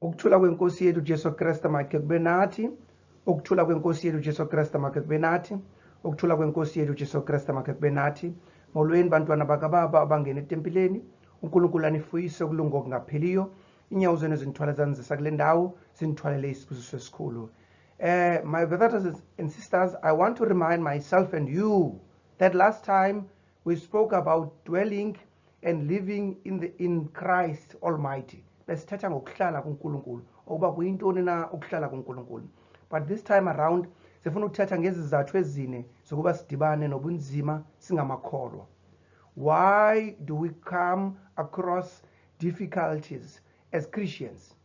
Ukuthula kwenkosi yethu Jesu Kristu makhe kube nathi. Ukuthula kwenkosi yethu Jesu Kristu makhe kube nathi. Ukuthula kwenkosi yethu Jesu Kristu makhe kube nathi. Molweni bantwana bakababa abangena etempileni. uNkulunkulu anifuyise ukulunga okungapheliyo. Inyawo zenu zinithwala zanzisa kule ndawo, zinithwalele isibusiso esikhulu. My brothers and sisters, I want to remind myself and you that last time we spoke about dwelling and living in Christ Almighty. Besithetha ngokuhlala kuNkulunkulu, ukuba kuyintoni na ukuhlala kuNkulunkulu. But this time around sifuna ukuthetha ngezizathu ezine zokuba sidibane nobunzima singamakholwa. Why do we come across difficulties as Christians?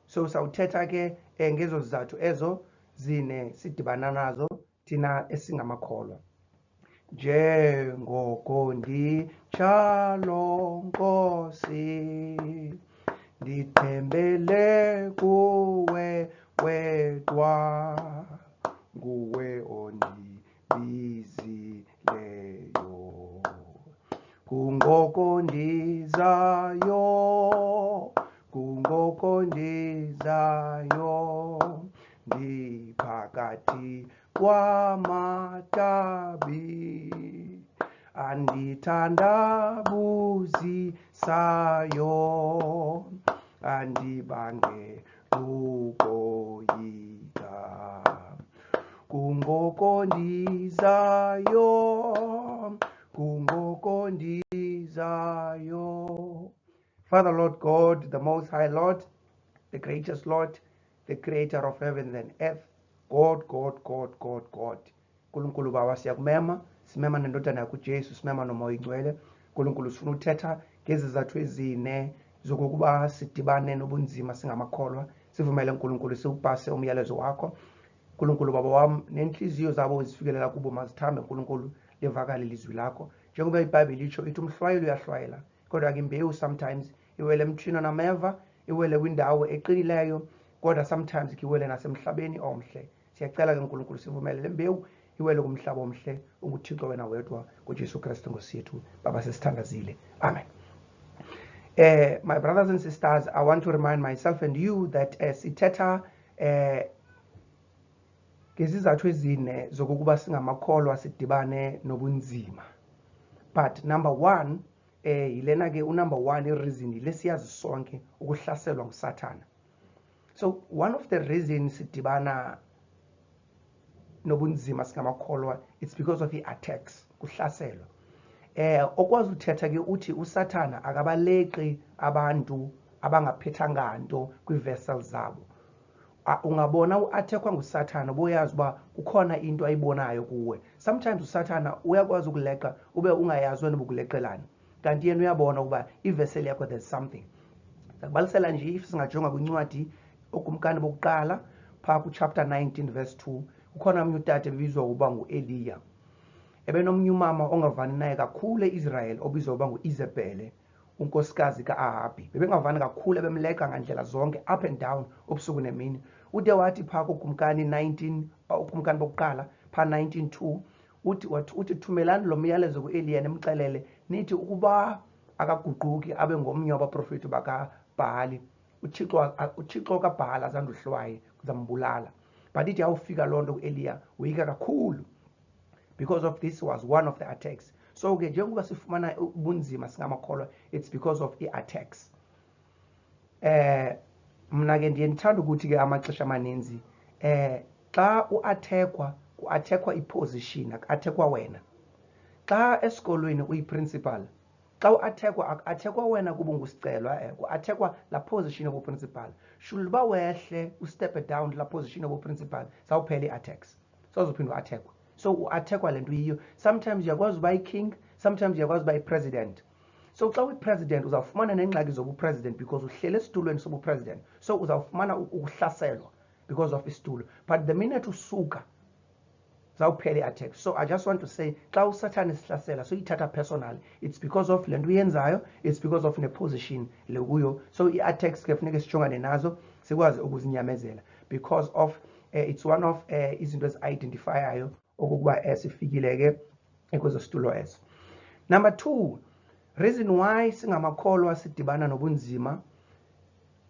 So sawuthetha ke ngezo zizathu ezo zine sidibana nazo thina esingamakholwa. Njengoko nditshalo Nkosi, ndithembele kuwe wedwa, nguwe ondibizileyo. Kungoko ndizayo, ndiphakathi kwamadabi, andithandabuzisayo, andibange ukoyika. Kungoko ndizayo. Father, Lord God, the Most High Lord, the greatest Lord, the creator of heaven and earth, God. Nkulunkulu Baba siyakumema, simema nendodana yakho Jesu, simema nomoya ingcwele. Nkulunkulu sifuna uthetha ngezizathu ezine zokuba sidibane nobunzima singamakholwa. Sivumele Nkulunkulu siwupase umyalezo wakho. Nkulunkulu Baba wami, nenhliziyo zabo ezifikelela kubo mazithambe Nkulunkulu livakale ilizwi lakho. Njengoba iBhayibheli itsho ithi umhlwayelo uyahlwayela, kodwa ke imbewu sometimes iwele emthini nameva, iwele kwindawo eqinileyo, kodwa sometimes iwele nasemhlabeni omhle. Siyacela ke Nkulunkulu sivumele le mbewu iwele kumhlaba omhle, unguThixo wena wedwa, kuJesu Kristu Nkosi yethu. Baba sisithandazile. Amen. My brothers and sisters, I want to remind myself and you that sithetha ngezizathu ezine zokuba singamakholwa sidibane nobunzima. But number one, yilena ke number one reason lesiyazi sonke ukuhlaselwa nguSathana. So one of the reasons sidibana nobunzima singamakholwa, it's because of the attacks, kuhlaselwa. Okwazi uthetha ke uthi uSathana akabaleqi abantu abangaphethanga nto kwi-vessels zabo. Ungabona uattackwa nguSathana boyazi uba kukhona into ayibonayo kuwe. Sometimes uSathana uyakwazi ukuleqa ube ungayazi wena ubukuleqelana, kanti yena uyabona ukuba ivessel yakho there's something. Sakubalisela nje if singajonga kwincwadi okumkani bokuqala pha ku chapter 19 verse 2, kukhona omnye utata ebizwa ukuba nguEliya. Ebenomnye umama ongavani naye kakhulu eIsrael obizwa ukuba nguIzebhele, unkosikazi kaAhabi. Bebengavani kakhulu, bemleqa ngandlela zonke, up and down, ubusuku nemini. Ude wathi pha kukumkani 19 ukumkani bokuqala pha 19:2 uthi thumelani lo myalezo kuEliya nemxelele nithi ukuba akaguquki abe ngomnye wabaprofeti bakaBhali, uThixo kaBhali azanduhlwaye kuzambulala. But ithi awufika loo nto kuEliya uyika kakhulu, because of this was one of the attacks. So ke njengoba sifumana ubunzima singamakholwa, it's because of the attacks. Mna ke ndiye ndithanda ukuthi ke amaxesha amaninzi xa uattackwa iposition, akuattackwa wena. Xa esikolweni uyiprincipal, xa uattackwa wena kuba ungusicelwa, kuattackwa la position yobuprincipal. Should ba wehle ustep down la position yobuprincipal, sawuphela i-attacks, sawuzophinda uattackwa. So uattackwa lento yiyo. Sometimes uyakwazi uba king, sometimes uyakwazi uba president. So xa uyi-president uzawufumana nengxaki zobu-president because uhlele esitulweni sobu-president. So uzawufumana ukuhlaselwa because of isitulo. But the minute usuka zawuphela i-attack. So I just want to say, xa uSathana esihlasela so ithatha personal, it's because of lento uyenzayo, it's because of neposition lekuyo. So i-attacks ke funeka sijongane nazo sikwazi ukuzinyamezela because of it's one of izinto ezi-identifyayo okokuba sifikile ke kwezo situlo eso. Number 2, reason why singamakholwa sidibana nobunzima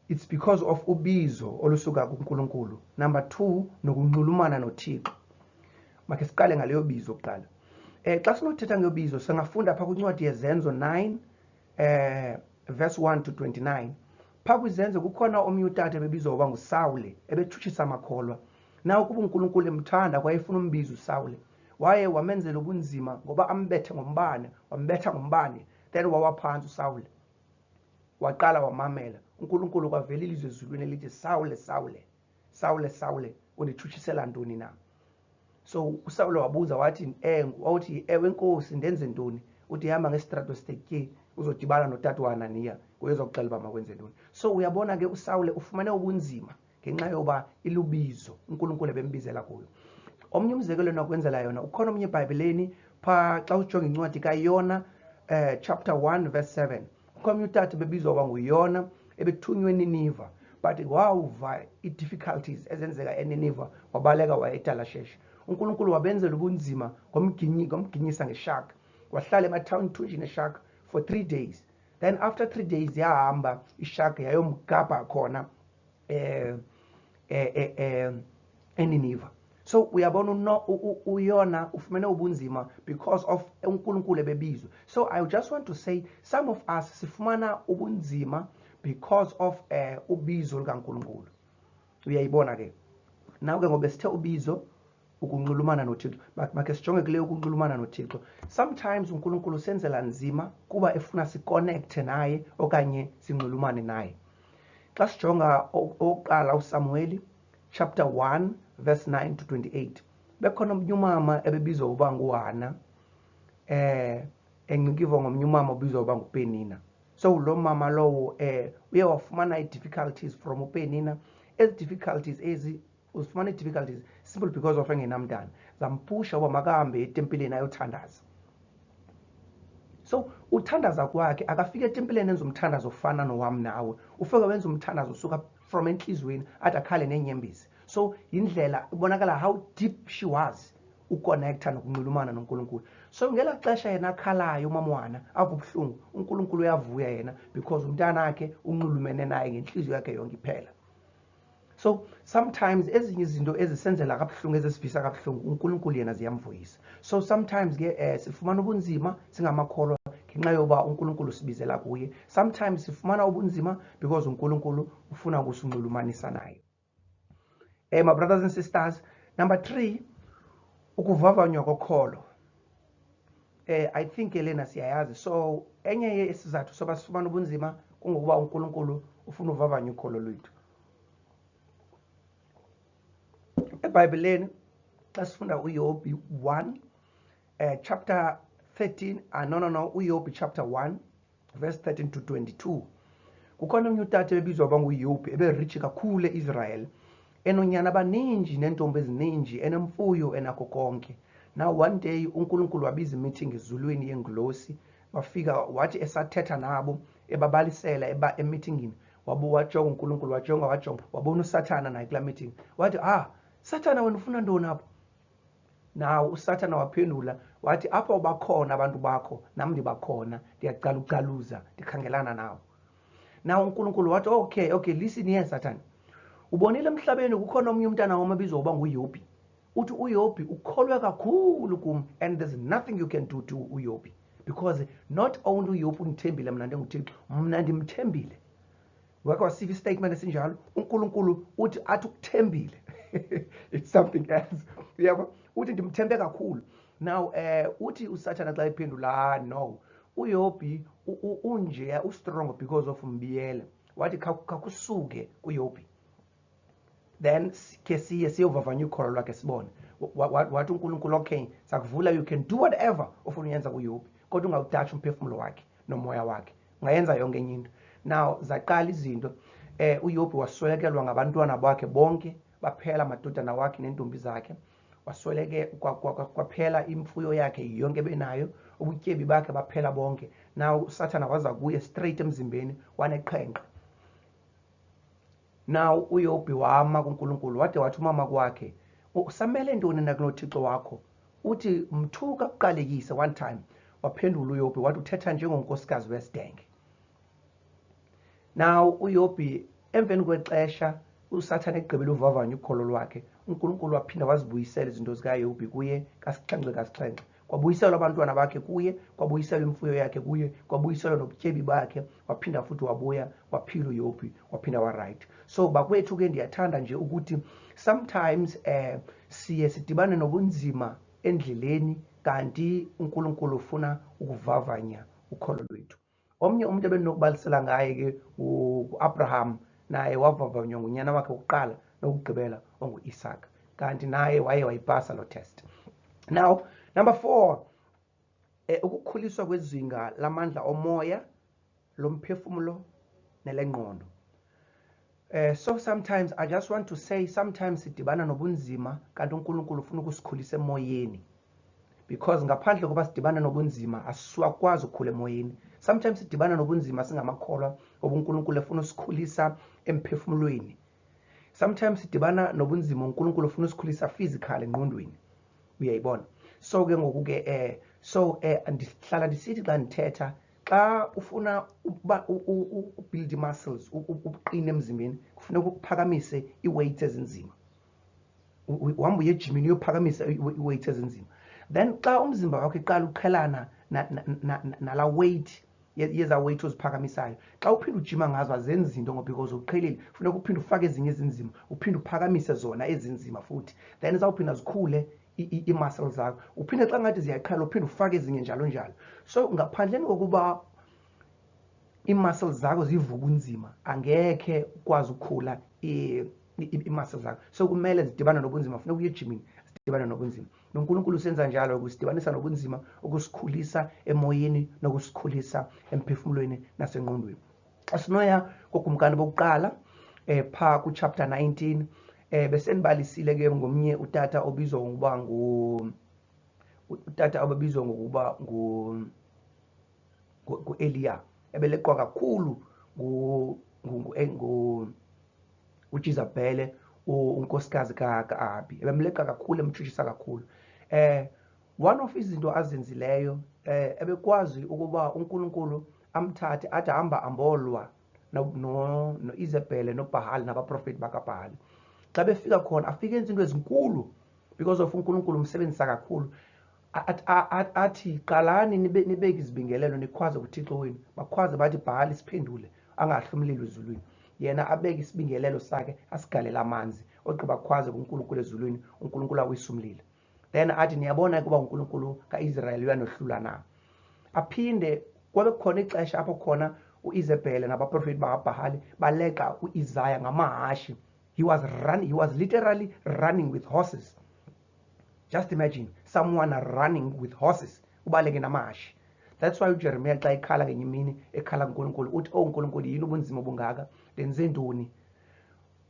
it's because of ubizo olusuka kuNkulunkulu. Number 2, nokunxulumana noThixo. Make siqale ngaleyo bizo kuqala. Xa sinothetha ngebizo singafunda pha kwincwadi yezenzo 9 verse 1 to 29. Pha kwizenzo kukhona omnye utata ebebizwa ngoba nguSawule, ebethutshisa amakholwa. Naw kuba uNkulunkulu emthanda kwayefuna umbizo uSawule. Waye wamenzela ubunzima ngoba ambethe ngombane, wambetha ngombane, then wawaphansi uSawule. Waqala wamamela. uNkulunkulu kwavela ilizwi ezulwini elithi Sawule, Sawule, Sawule, Sawule, undithuthisela ntoni na? So uSawule wabuza wathi ewe Nkosi ndenze ntoni? Uthi hamba ngesitrato sithetye uzodibana notata waHananiya uyezokuxela uba makwenze ntoni. So uyabona ke uSawule ufumane ubunzima ngenxa yoba ilubizo uNkulunkulu ebembizela kuyo. Omnye umzekelo nokwenzela yona ukhona omnye eBhayibheleni pha xa ujonga incwadi kaYona chapter 1 verse 7. Ukhona utata bebizwa ngoba nguYona ebethunywe eNiniva, but wawuva i-difficulties ezenzeka eNiniva wabaleka waya eTalashesh. uNkulunkulu wabenzela ubunzima ngomginyisa ngeshark. Wahlala emathunjini eshark for 3 days. Then after 3 days yahamba ishark yayomgabha khona eNiniva. So uyabona uYona ufumene ubunzima because of uNkulunkulu ebebizwa. So I just want to say some of us sifumana ubunzima because of ubizo likaNkulunkulu. Uyayibona ke. Nawe ke ngoba sithe ubizo ukunxulumana noThixo. Make sijonge kule ukunxulumana noThixo. Sometimes uNkulunkulu senzela nzima kuba efuna siconnect naye okanye sinxulumane naye. Xa sijonga oqala uSamuel chapter 1 verse 9 to 28. Bekhona omnye umama ebebizwa uba nguHana encinkiva ngomnye umama obizwa uba nguPenina. So lo mama lowo uye wafumana i-difficulties from uPenina. Ezi difficulties uzifumana i-difficulties simple because of engenamntana. Zampusha uba makahambe etempileni ayothandaza. So uthandaza kwakhe akafika etempileni enza umthandazo ofana nowam nawe. Ufike wenza umthandazo usuka from enhlizweni athi akhale nenyembezi. So indlela ibonakala how deep she was uconnecta nokunxulumana noNkulunkulu. So ngela xesha yena akhalayo umamwana ava ubuhlungu, uNkulunkulu uyavuya yena because umntana wakhe unxulumene naye ngenhliziyo yakhe yonke iphela. So sometimes ezinye izinto ezisenzela kabuhlungu ezisivisa kabuhlungu uNkulunkulu yena ziyamvuyisa. So sometimes ke sifumana ubunzima singamakholwa ngenxa yoba uNkulunkulu sibizela kuye. Sometimes sifumana ubunzima because uNkulunkulu ufuna ukusinxulumanisa naye. My brothers and sisters, number 3, ukuvavanywa kokholo. I think lena siyayazi. So enye yesizathu soba sifumana ubunzima kungokuba uNkulunkulu ufuna uvavanya ukholo lwethu. eBhayibheleni xa sifunda uYobi 1 chapter 13 uYobi chapter 1 verse 13 to 22. Kukhona umnye utata ebizwa uba nguYobi eberich kakhulu eIsrael, enonyana abaninji nentombi ezininji, enemfuyo enakho konke. Now one day uNkulunkulu wabiza meeting ezulwini yengilosi, wafika wathi esathetha nabo ebabalisela emeetingini, wajonga uNkulunkulu wajonga wabona uSathana naye kula meeting. Wathi Sathana wena ufuna ntoni apho? Now uSathana waphendula wathi apho bakhona abantu bakho nami ndibakhona, ndiyacala ucaluza ndikhangelana nawo. Now uNkulunkulu wathi okay listen here Sathana. Ubonile emhlabeni kukhona omnye umntana wami obizwa uba nguYobi. Uthi uYobi ukholwe kakhulu kum, and there's nothing you can do to uYobi because not only uYobi undithembile mna ndenguThixo, mna ndimthembile. Wake wasiva istatement esinjalo, uNkulunkulu uthi athi ukuthembile. It's something else. Uyabo uthi ndimthembe kakhulu. Now uthi uSathana xa iphendula no. uYobi unje ustrong because of mbiyela. Wathi kakusuke uYobi. Then ke siyovavanya ukholo lwakhe sibone. Wathi uNkulunkulu okay sakuvula, you can do whatever ofuna uyenza kuYobi, kodwa ungawudashi umphefumulo wakhe nomoya wakhe, ungayenza yonke enye into. Now zaqala izinto uYobi waswelekelwa ngabantwana bakhe bonke, baphela amadodana wakhe nentombi zakhe. Wasweleke kwaphela imfuyo yakhe yonke benayo, ubutyebi bakhe baphela bonke. Now uSathana waza kuye straight emzimbeni waneqhenqa. Now uYobi wama kuNkulunkulu wathi umama kwakhe, usamele ntoni na kunoThixo wakho? Uthi mthuka kuqalekise. One time waphendula uYobi wathi uthetha njengonkosikazi wesidenge. Now uYobi emveni kwexesha uSathane egqibela uvavanya ukholo lwakhe, uNkulunkulu waphinda wazibuyisela izinto zikaYobi kuye kasixhenxe kwabuyiselwa abantwana bakhe kuye, kwabuyiselwa imfuyo yakhe kuye, kwabuyiselwa nobutyebi bakhe, waphinda futhi wabuya waphila uYobi waphinda wa-right. So bakwethu ke ndiyathanda nje ukuthi sometimes siye sidibane nobunzima endleleni kanti uNkulunkulu ufuna ukuvavanya ukholo lwethu. Omnye umuntu ebenokubalisela ngaye ke uAbraham, naye wavavanywa ngunyana wakhe wokuqala nokugqibela ongu-Isaka, kanti naye wayipasa lo test. Now number 4, ukukhuliswa kwezinga lamandla omoya, lomphefumulo nelengqondo. So sometimes I just want to say sometimes sidibana nobunzima kanti uNkulunkulu ufuna ukusikhulisa emoyeni, because ngaphandle koba sidibana nobunzima asisakwazi ukukhula emoyeni. Sometimes sidibana nobunzima singamakholwa ngoba uNkulunkulu efuna usikhulisa emphefumulweni. Sometimes sidibana nobunzima uNkulunkulu ufuna usikhulisa physical engqondweni. Uyayibona? So ke ngoku ke ndihlala ndisithi xa ndithetha, xa ufuna build muscles, uqine emzimbeni, kufuneka ukuphakamise iweights ezinzima. Uhamba uye ejimini uyophakamise iweights ezinzima. Then xa umzimba wakho iqala uqhelana nala weight yeza weight oziphakamisayo, xa uphinda ujima ngazo azenzi izinto ngoba because uqhelile, kufuneka uphinde ufake ezinye ezinzima, uphinde uphakamise zona ezinzima futhi, then zawuphinda zikhule i-muscles zakho, uphinde xa ngathi ziyaqhala uphinde ufake ezinye njalo njalo. So ngaphandleni kokuba i-muscles zakho zivuka unzima angekhe ukwazi ukukhula i-muscles zakho. So kumele zidibane nobunzima, kufuneka uye ejimini zidibane nobunzima. noNkulunkulu usenza njalo ukusidibanisa nobunzima, ukusikhulisa emoyeni nokusikhulisa emphefumulweni nasengqondweni. Asinoya kokumkani bokuqala pha ku chapter 19, bese nibalisile ke ngomnye utata obizwa ngokuba ngu-Eliya, ebeleqwa kakhulu uJezebeli, unkosikazi ka-Ahabi, ebemleqa kakhulu, emtshutshisa kakhulu. One of izinto azenzileyo, ebekwazi ukuba uNkulunkulu amthathe athi ahamba ambolwa no-Izebhele noBhahali nabaprofeti bakaBhahali. Xa befika khona afike enza into ezinkulu because of uNkulunkulu umsebenzisa kakhulu. Athi qalani nibeke izibingelelo nikhwaze kuThixo wenu, bakhwaze bathi Bhahali siphendule, angahli umlilo ezulwini. Yena abeke isibingelelo sakhe, asigalela amanzi, ogqiba khwaze kuNkulunkulu ezulwini, uNkulunkulu awisa umlilo. Then athi niyabona ukuba uNkulunkulu kaIsrayeli uyanohlula na. Aphinde kwabe khona ixesha apho khona uIzebhele nabaprofeti bakaBhahali baleqa uIsaya ngamahashi. He was literally running with horses. Just imagine someone running with horses, ubaleke namahashi. That's why uJeremiah xa ekhala ngenye imini ekhala kuNkulunkulu uthi, oh uNkulunkulu, yini ubunzima obungaka, ndenze ntoni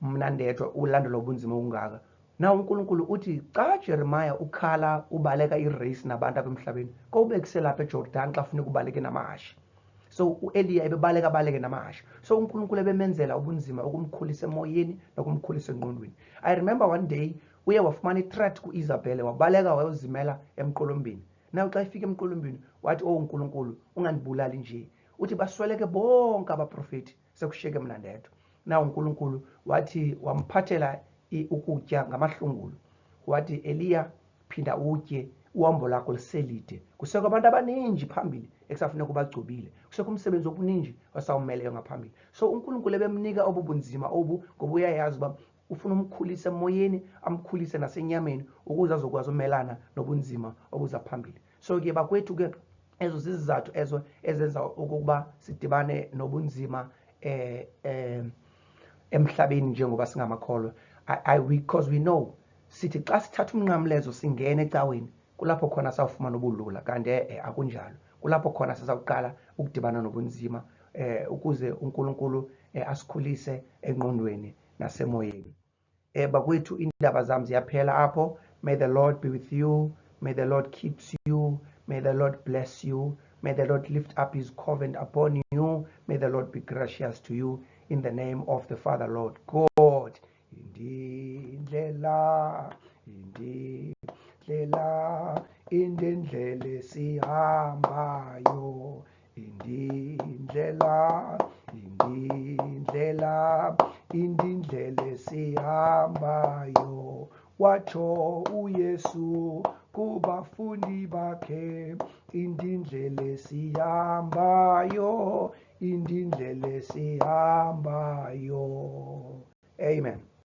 mna ndedwa ulandela ubunzima obungaka. Na uNkulunkulu uthi xa Jeremiah ukhala ubaleka irace nabantu apha emhlabeni, kowubekise lapha eJordan xa funeka ubaleke namahashi. So uEliya ebebaleka namahashi. So uNkulunkulu ebemenzela ubunzima ukumkhulisa emoyeni nokumkhulisa engqondweni. I remember one day uye wafumana i-threat ku-Izabhele, wabaleka wayozimela emqolombeni. Naw xa ifika emqolombeni wathi, oh uNkulunkulu ungandibulali nje, uthi basweleke bonke abaprofeti sekushiyeke mna ndedwa. Naw uNkulunkulu wathi wamphathela ukutya ngamahlungulu, wathi Eliya phinda utye, uhambo lakho liselide, kusekho abantu abaninji phambili ekusafuneka ubagcobile, kusekho umsebenzi okuninji wasawumeleyo ngaphambili. So uNkulunkulu ebemnika obu bunzima obu ngoba uyayazi uba ufuna umkhulisa emoyeni, amkhulise nasenyameni ukuze azokwazi umelana nobunzima obuza phambili. So ke bakwethu ke ezo zizizathu ezo ezenza okokuba sidibane nobunzima emhlabeni njengoba singamakholwa. Because we know sithi xa sithatha umnqamlezo singena ecaweni, kulapho khona sawufumana ubulula, kanti akunjalo. Kulapho khona sizawuqala ukudibana nobunzima ukuze uNkulunkulu asikhulise engqondweni nasemoyeni. Bakwethu indaba zami ziyaphela apho. May the Lord be with you. May the Lord keep you. May the Lord bless you. May the Lord lift up his covenant upon you. May the Lord be gracious to you in the name of the Father, Lord God. Indlela sihambayo, indlela indindlela sihambayo, watsho uYesu kubafundi bakhe, indindlela sihambayo, indindlela sihambayo. Amen.